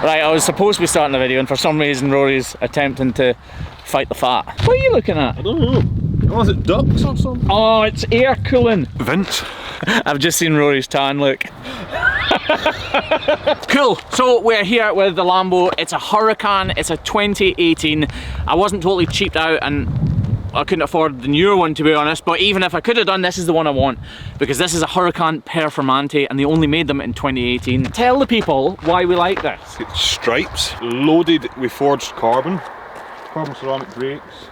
Right, I was supposed to be starting the video and for some reason Rory's attempting to fight the fat. What are you looking at? I don't know. Oh, is it ducks or something? Oh, it's air cooling. Vince. I've just seen Rory's tan look. Cool, so we're here with the Lambo. It's a Huracan, it's a 2018. I wasn't totally cheaped out and I couldn't afford the newer one, to be honest, but even if I could have done, this is the one I want, because this is a Huracan Performante and they only made them in 2018. Tell the people why we like this. It's stripes, loaded with forged carbon ceramic brakes.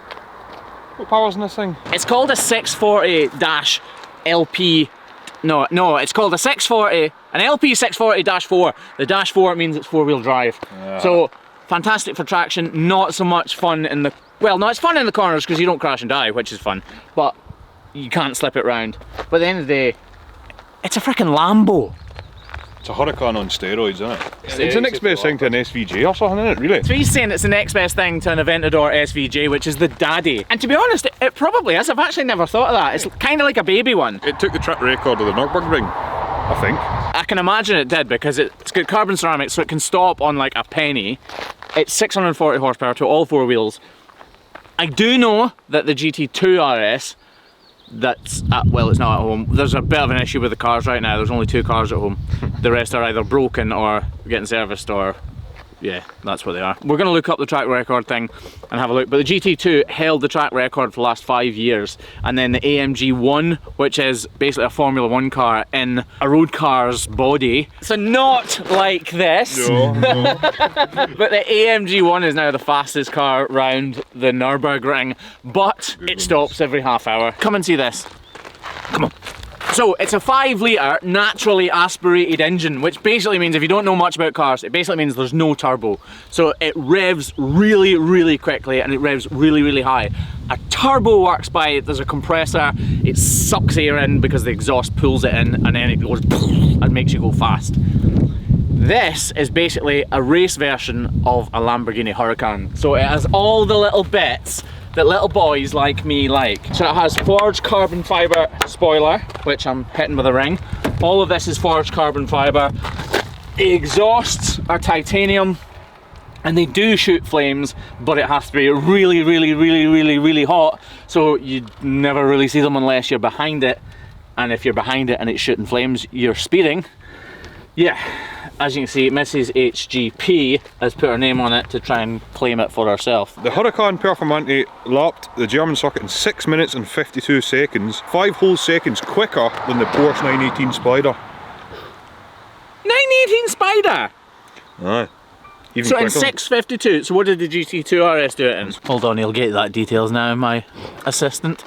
What power's in this thing? It's called a 640-LP. No, it's called a 640, an LP 640-4. The -4 means it's four-wheel drive. Yeah. So, fantastic for traction, not so much fun in the... Well, no, it's fun in the corners because you don't crash and die, which is fun, but you can't slip it round. But at the end of the day, it's a freaking Lambo. It's a Huracan on steroids, isn't it? It's the next best thing to an SVJ or something, isn't it, really? So he's saying it's the next best thing to an Aventador SVJ, which is the daddy. And to be honest, it probably is. I've actually never thought of that. It's kind of like a baby one. It took the track record of the Nürburgring, I think. I can imagine it did, because it's got carbon ceramics, so it can stop on like a penny. It's 640 horsepower to all four wheels. I do know that the GT2 RS, that's at, well, it's not at home. There's a bit of an issue with the cars right now. There's only 2 cars at home. The rest are either broken or getting serviced, or yeah, that's what they are. We're going to look up the track record thing and have a look, but the GT2 held the track record for the last 5 years, and then the AMG 1, which is basically a Formula 1 car in a road car's body. So not like this. No. But the AMG 1 is now the fastest car round the Nürburgring, but it stops every half hour. Come and see this. Come on. So it's a 5 litre naturally aspirated engine, which basically means, if you don't know much about cars, it basically means there's no turbo. So it revs really, really quickly and it revs really, really high. A turbo works by, there's a compressor, it sucks air in because the exhaust pulls it in, and then it goes and makes you go fast. This is basically a race version of a Lamborghini Huracan. So it has all the little bits that little boys like me like. So it has forged carbon fibre spoiler, which I'm hitting with a ring. All of this is forged carbon fibre. The exhausts are titanium, and they do shoot flames, but it has to be really, really, really, really, really hot, so you never really see them unless you're behind it. And if you're behind it and it's shooting flames, you're speeding. Yeah. As you can see, Mrs. HGP has put her name on it to try and claim it for herself. The Huracan Performante lapped the German circuit in 6 minutes and 52 seconds, 5 whole seconds quicker than the Porsche 918 Spider. 918 Spider? Aye. Even so quicker. In 6:52, so what did the GT2 RS do it in? Hold on, he'll get that details now, my assistant.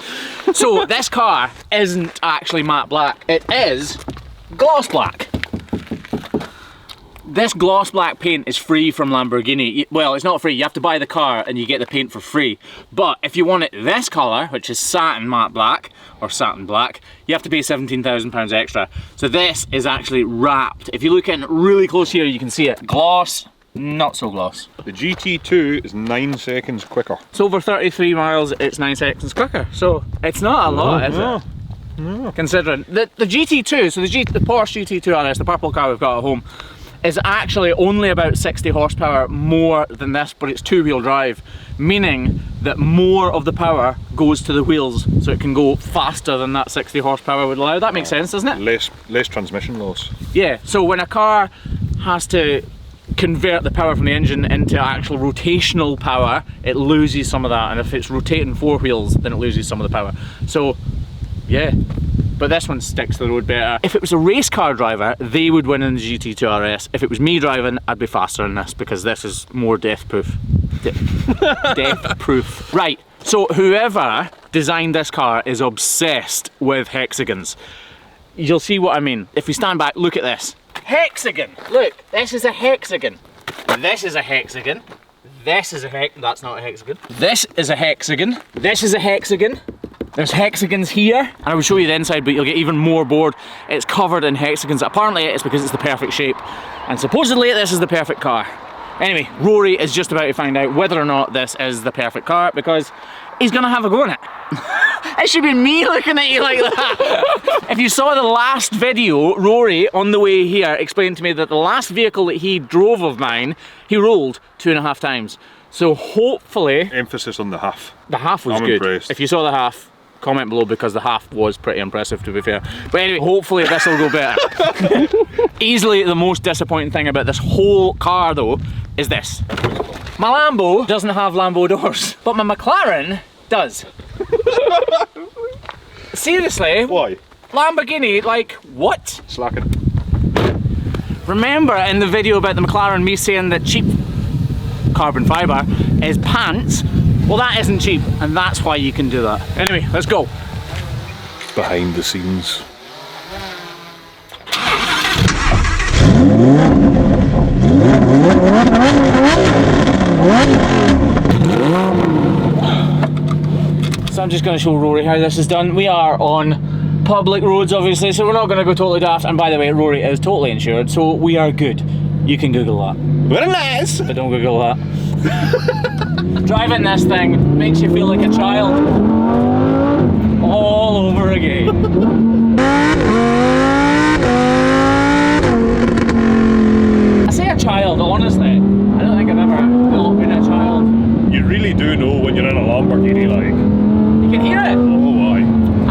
So this car isn't actually matte black, it is gloss black. This gloss black paint is free from Lamborghini. Well, it's not free, you have to buy the car and you get the paint for free. But if you want it this colour, which is satin matte black, or satin black, you have to pay £17,000 extra. So this is actually wrapped. If you look in really close here, you can see it. Gloss, not so gloss. The GT2 is 9 seconds quicker. So over 33 miles, it's 9 seconds quicker. So it's not a lot, is it? No. Considering the GT2, so the Porsche GT2 RS, the purple car we've got at home, is actually only about 60 horsepower more than this, but it's 2-wheel drive, meaning that more of the power goes to the wheels, so it can go faster than that 60 horsepower would allow. That makes sense, doesn't it? Less transmission loss. Yeah, so when a car has to convert the power from the engine into actual rotational power, it loses some of that, and if it's rotating 4 wheels, then it loses some of the power. So, yeah. But this one sticks to the road better. If it was a race car driver, they would win in the GT2 RS. If it was me driving, I'd be faster in this, because this is more death-proof. Death-proof. Right, so whoever designed this car is obsessed with hexagons. You'll see what I mean. If we stand back, look at this. Hexagon! Look, this is a hexagon. This is a hexagon. This is a that's not a hexagon. This is a hexagon. This is a hexagon. There's hexagons here, and I will show you the inside, but you'll get even more bored. It's covered in hexagons. Apparently it's because it's the perfect shape, and supposedly this is the perfect car. Anyway, Rory is just about to find out whether or not this is the perfect car, because he's gonna have a go in it. It should be me looking at you like that. If you saw the last video, Rory, on the way here, explained to me that the last vehicle that he drove of mine, he rolled 2.5 times. So hopefully... Emphasis on the half. The half was I'm good. impressed. If you saw the half, comment below, because the half was pretty impressive, to be fair. But anyway, hopefully this will go better. Easily the most disappointing thing about this whole car though is this. My Lambo doesn't have Lambo doors, but my McLaren does. Seriously? Why? Lamborghini, like, what? Slacking. Remember in the video about the McLaren me saying that cheap carbon fibre is pants? Well, that isn't cheap, and that's why you can do that. Anyway, let's go. Behind the scenes. So I'm just going to show Rory how this is done. We are on public roads, obviously, so we're not going to go totally daft. And by the way, Rory is totally insured, so we are good. You can Google that. Very nice! But don't Google that. Driving this thing makes you feel like a child. All over again. I say a child, honestly. I don't think I've ever not been a child. You really do know when you're in a Lamborghini, like. You can hear it. Oh, why?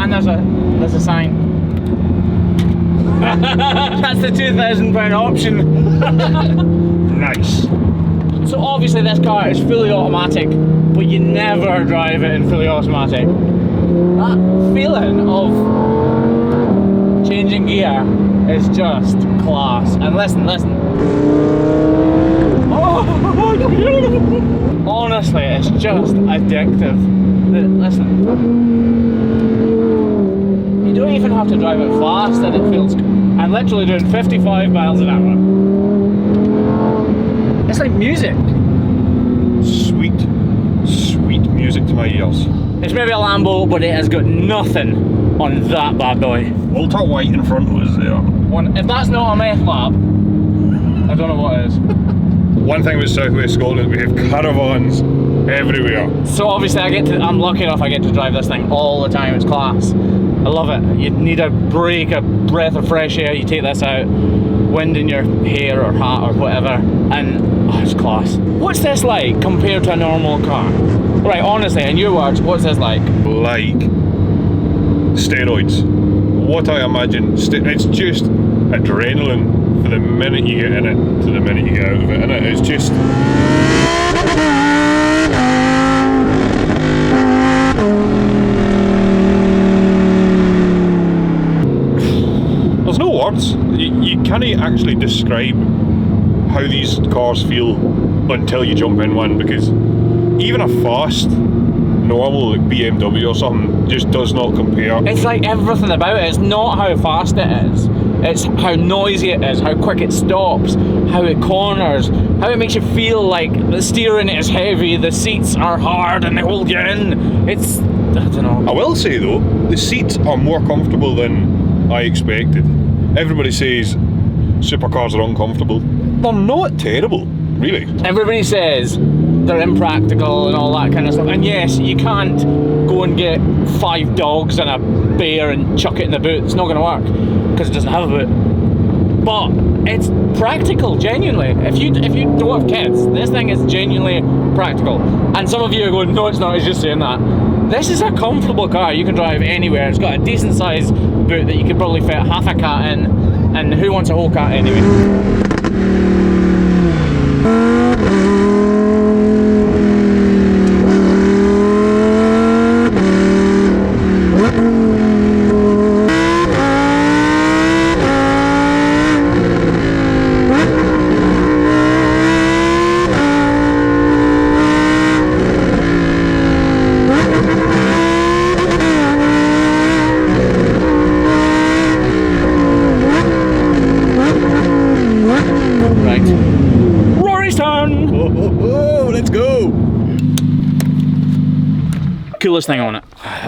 And there's a sign. That's the £2,000 option. Nice. So obviously this car is fully automatic, but you never drive it in fully automatic. That feeling of changing gear is just class. And listen. Oh, honestly, it's just addictive. Listen. You don't even have to drive it fast and it feels... I'm literally doing 55 miles an hour. It's like music. Sweet, sweet music to my ears. It's maybe a Lambo, but it has got nothing on that bad boy. Ultra white in front of us there. If that's not a meth lab, I don't know what is. One thing with Southwest Scotland, we have caravans everywhere. So obviously I'm lucky enough I get to drive this thing all the time. It's class. I love it. You need a break, a breath of fresh air, you take this out, wind in your hair or hat or whatever, and oh, it's class. What's this like compared to a normal car? Right, honestly, in your words, what's this like? Like steroids. What I imagine, it's just adrenaline for the minute you get in it to the minute you get out of it, and it's just... There's no words. You can't actually describe how these cars feel until you jump in one, because even a fast, normal like BMW or something just does not compare. It's like everything about it. It's not how fast it is. It's how noisy it is, how quick it stops, how it corners, how it makes you feel like the steering is heavy, the seats are hard and they hold you in. It's... I don't know. I will say though, the seats are more comfortable than I expected. Everybody says supercars are uncomfortable. They're not terrible, really. Everybody says they're impractical and all that kind of stuff. And yes, you can't go and get 5 dogs and a bear and chuck it in the boot. It's not going to work because it doesn't have a boot. But it's practical, genuinely. If you don't have kids, this thing is genuinely practical. And some of you are going, no, it's not. He's just saying that. This is a comfortable car. You can drive anywhere. It's got a decent sized boot that you could probably fit half a cat in. And who wants a whole cat anyway? Coolest thing on it.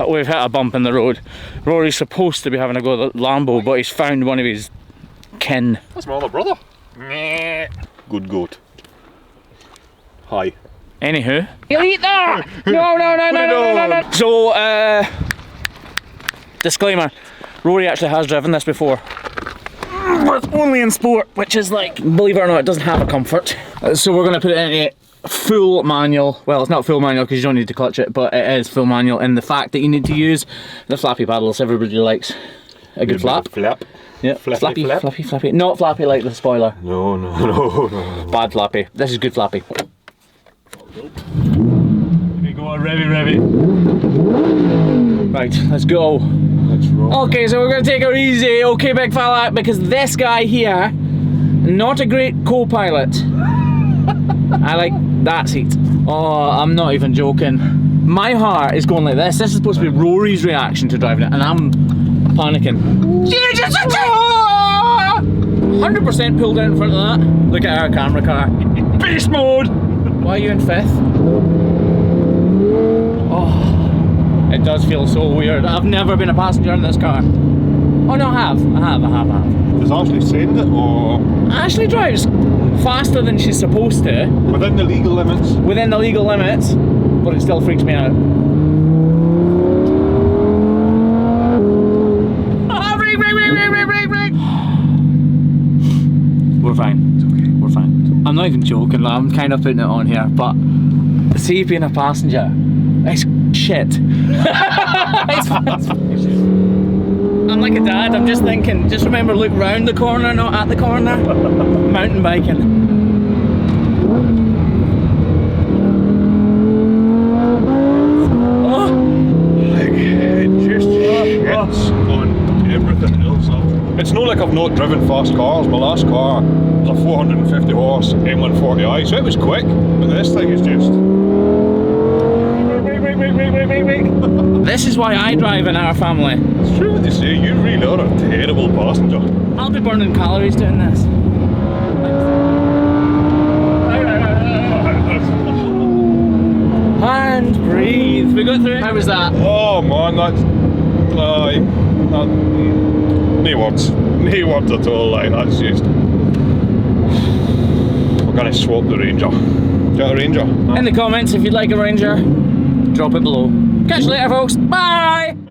We've hit a bump in the road. Rory's supposed to be having a go at the Lambo, but he's found one of his kin. That's my other brother. Good goat. Hi. Anywho. Elite there! No. So, disclaimer, Rory actually has driven this before. But only in sport, which is like, believe it or not, it doesn't have a comfort. So we're going to put it into full manual. Well, it's not full manual because you don't need to clutch it, but it is full manual in the fact that you need to use the flappy paddles. Everybody likes a good flap. Flap. Yeah, flappy. Not flappy like the spoiler. No. Bad flappy. This is good flappy. Here we go, revy. Right, let's go. Let's roll. Okay, so we're gonna take her easy, okay, big fella, because this guy here, not a great co-pilot. I like that seat. Oh, I'm not even joking. My heart is going like this. This is supposed to be Rory's reaction to driving it, and I'm panicking. 100% pulled out in front of that. Look at our camera car. Beast mode! Why are you in fifth? Oh, it does feel so weird. I've never been a passenger in this car. Oh no, I have. Does Ashley send it, or? Ashley drives faster than she's supposed to. Within the legal limits? Within the legal limits, but it still freaks me out. Brake. We're fine. It's okay. We're fine. I'm not even joking, I'm kind of putting it on here, but see, being a passenger, it's shit. I'm like a dad, I'm just thinking, just remember, look round the corner, not at the corner. Mountain biking. Oh. Like, it just shits on everything else. It's not like I've not driven fast cars. My last car was a 450 horse M140i, so it was quick, but this thing is just... This is why I drive in our family. It's true what they say, you really are a terrible passenger. I'll be burning calories doing this. And breathe. We got through it. How was that? Oh man, that's... no words. No words at all, like, that's just... We're gonna swap the Ranger. Got a Ranger? In the comments, if you'd like a Ranger, drop it below. Catch you later, folks. Bye!